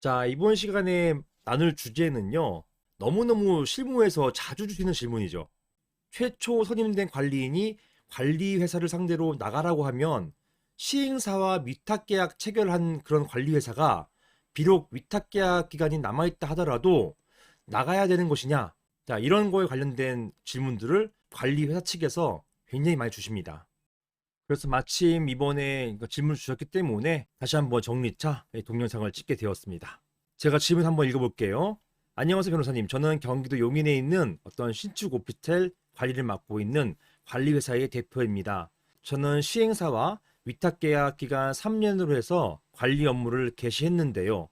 자, 이번 시간에 나눌 주제는요. 너무너무 실무에서 자주 주시는 질문이죠. 최초 선임된 관리인이 관리 회사를 상대로 나가라고 하면 시행사와 위탁 계약 체결한 그런 관리 회사가 비록 위탁 계약 기간이 남아있다 하더라도 나가야 되는 것이냐? 자, 이런 거에 관련된 질문들을 관리 회사 측에서 굉장히 많이 주십니다. 그래서 마침 이번에 질문 주셨기 때문에 다시 한번 정리차 동영상을 찍게 되었습니다. 제가 질문 한번 읽어볼게요. 안녕하세요, 변호사님. 저는 경기도 용인에 있는 어떤 신축 오피스텔 관리를 맡고 있는 관리회사의 대표입니다. 저는 시행사와 위탁계약 기간 3년으로 해서 관리 업무를 개시했는데요.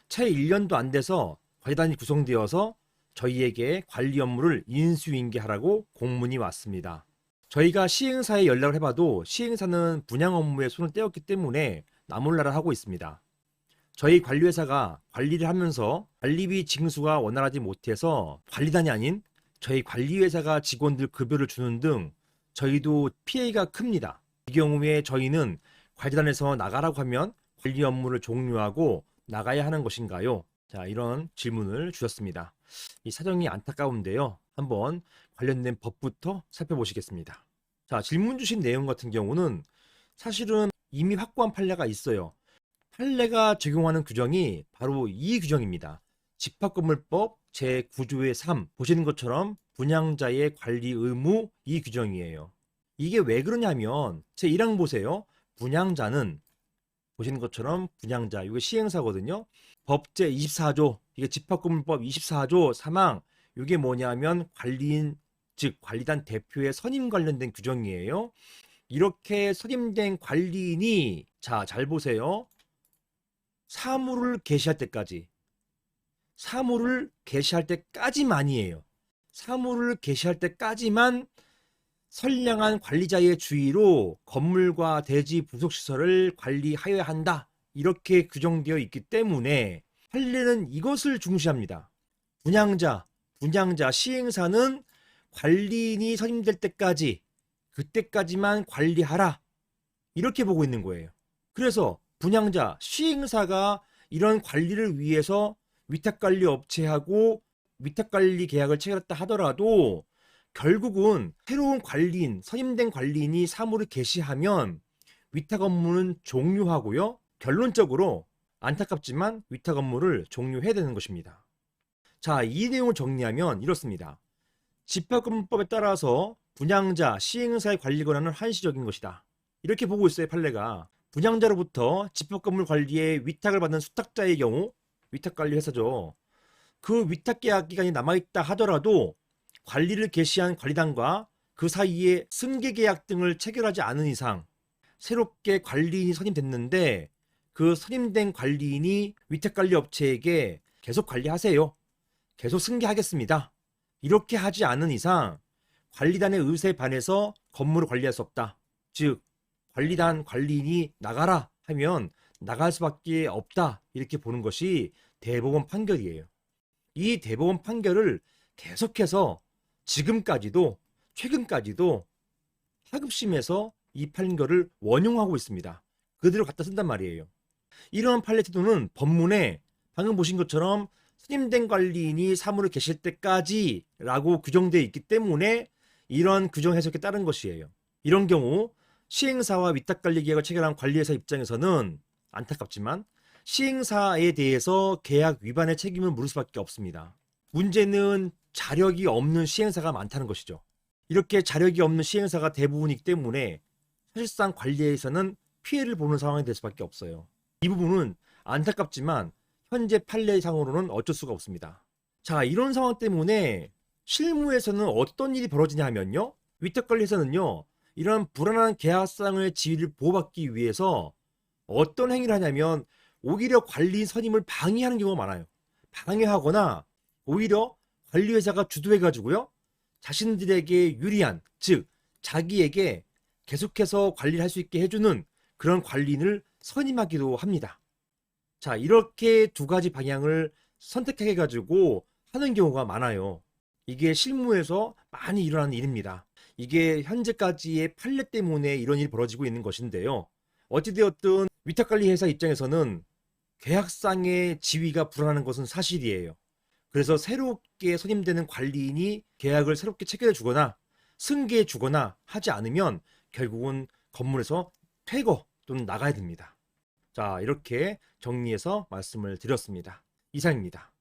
채 1년도 안 돼서 관리단이 구성되어서 저희에게 관리 업무를 인수인계하라고 공문이 왔습니다. 저희가 시행사에 연락을 해봐도 시행사는 분양 업무에 손을 떼었기 때문에 나몰라라 하고 있습니다. 저희 관리회사가 관리를 하면서 관리비 징수가 원활하지 못해서 관리단이 아닌 저희 관리회사가 직원들 급여를 주는 등 저희도 피해가 큽니다. 이 경우에 저희는 관리단에서 나가라고 하면 관리 업무를 종료하고 나가야 하는 것인가요? 자, 이런 질문을 주셨습니다. 이 사정이 안타까운데요. 한번 관련된 법부터 살펴보시겠습니다. 자, 질문 주신 내용 같은 경우는 사실은 이미 확고한 판례가 있어요. 판례가 적용하는 규정이 바로 이 규정입니다. 집합건물법 제9조의 3 보시는 것처럼 분양자의 관리 의무 이 규정이에요. 이게 왜 그러냐면 제1항 보세요. 분양자는 보시는 것처럼 분양자 이거 시행사거든요. 법 제24조 이게 집합건물법 24조 3항 이게 뭐냐면 관리인 즉 관리단 대표의 선임 관련된 규정이에요. 이렇게 선임된 관리인이 자, 잘 보세요. 사무를 개시할 때까지 사무를 개시할 때까지만이에요. 사무를 개시할 때까지만 선량한 관리자의 주의로 건물과 대지 부속시설을 관리하여야 한다. 이렇게 규정되어 있기 때문에 판례는 이것을 중시합니다. 분양자, 시행사는 관리인이 선임될 때까지 그때까지만 관리하라. 이렇게 보고 있는 거예요. 그래서 분양자, 시행사가 이런 관리를 위해서 위탁관리 업체하고 위탁관리 계약을 체결했다 하더라도 결국은 새로운 관리인, 선임된 관리인이 사무를 개시하면 위탁 업무는 종료하고요. 결론적으로 안타깝지만 위탁 업무를 종료해야 되는 것입니다. 자, 이 내용을 정리하면 이렇습니다. 집합건물법에 따라서 분양자, 시행사의 관리 권한은 한시적인 것이다. 이렇게 보고 있어요, 판례가. 분양자로부터 집합건물 관리에 위탁을 받는 수탁자의 경우 위탁관리 회사죠. 그 위탁계약 기간이 남아있다 하더라도 관리를 개시한 관리단과 그 사이에 승계계약 등을 체결하지 않은 이상 새롭게 관리인이 선임됐는데 그 선임된 관리인이 위탁관리 업체에게 계속 관리하세요. 계속 승계하겠습니다. 이렇게 하지 않은 이상 관리단의 의사에 반해서 건물을 관리할 수 없다. 즉 관리단 관리인이 나가라 하면 나갈 수밖에 없다. 이렇게 보는 것이 대법원 판결이에요. 이 대법원 판결을 계속해서 지금까지도 최근까지도 하급심에서 이 판결을 원용하고 있습니다. 그대로 갖다 쓴단 말이에요. 이러한 판례 태도는 법문에 방금 보신 것처럼 선임된 관리인이 사무를 개실 때까지 라고 규정되어 있기 때문에 이런 규정 해석에 따른 것이에요. 이런 경우 시행사와 위탁관리 계약을 체결한 관리회사 입장에서는 안타깝지만 시행사에 대해서 계약 위반의 책임을 물을 수밖에 없습니다. 문제는 자력이 없는 시행사가 많다는 것이죠. 이렇게 자력이 없는 시행사가 대부분이기 때문에 사실상 관리회사는 피해를 보는 상황이 될 수밖에 없어요. 이 부분은 안타깝지만 현재 판례상으로는 어쩔 수가 없습니다. 자, 이런 상황 때문에 실무에서는 어떤 일이 벌어지냐 하면요. 위탁관리회사는요. 이런 불안한 계약상의 지위를 보호받기 위해서 어떤 행위를 하냐면 오히려 관리인 선임을 방해하는 경우가 많아요. 방해하거나 오히려 관리회사가 주도해가지고요. 자신들에게 유리한, 즉 자기에게 계속해서 관리를 할 수 있게 해주는 그런 관리인을 선임하기도 합니다. 자, 이렇게 두 가지 방향을 선택해가지고 하는 경우가 많아요. 이게 실무에서 많이 일어나는 일입니다. 이게 현재까지의 판례 때문에 이런 일이 벌어지고 있는 것인데요. 어찌되었든 위탁관리 회사 입장에서는 계약상의 지위가 불안한 것은 사실이에요. 그래서 새롭게 선임되는 관리인이 계약을 새롭게 체결해 주거나 승계해 주거나 하지 않으면 결국은 건물에서 퇴거 또는 나가야 됩니다. 자, 이렇게 정리해서 말씀을 드렸습니다. 이상입니다.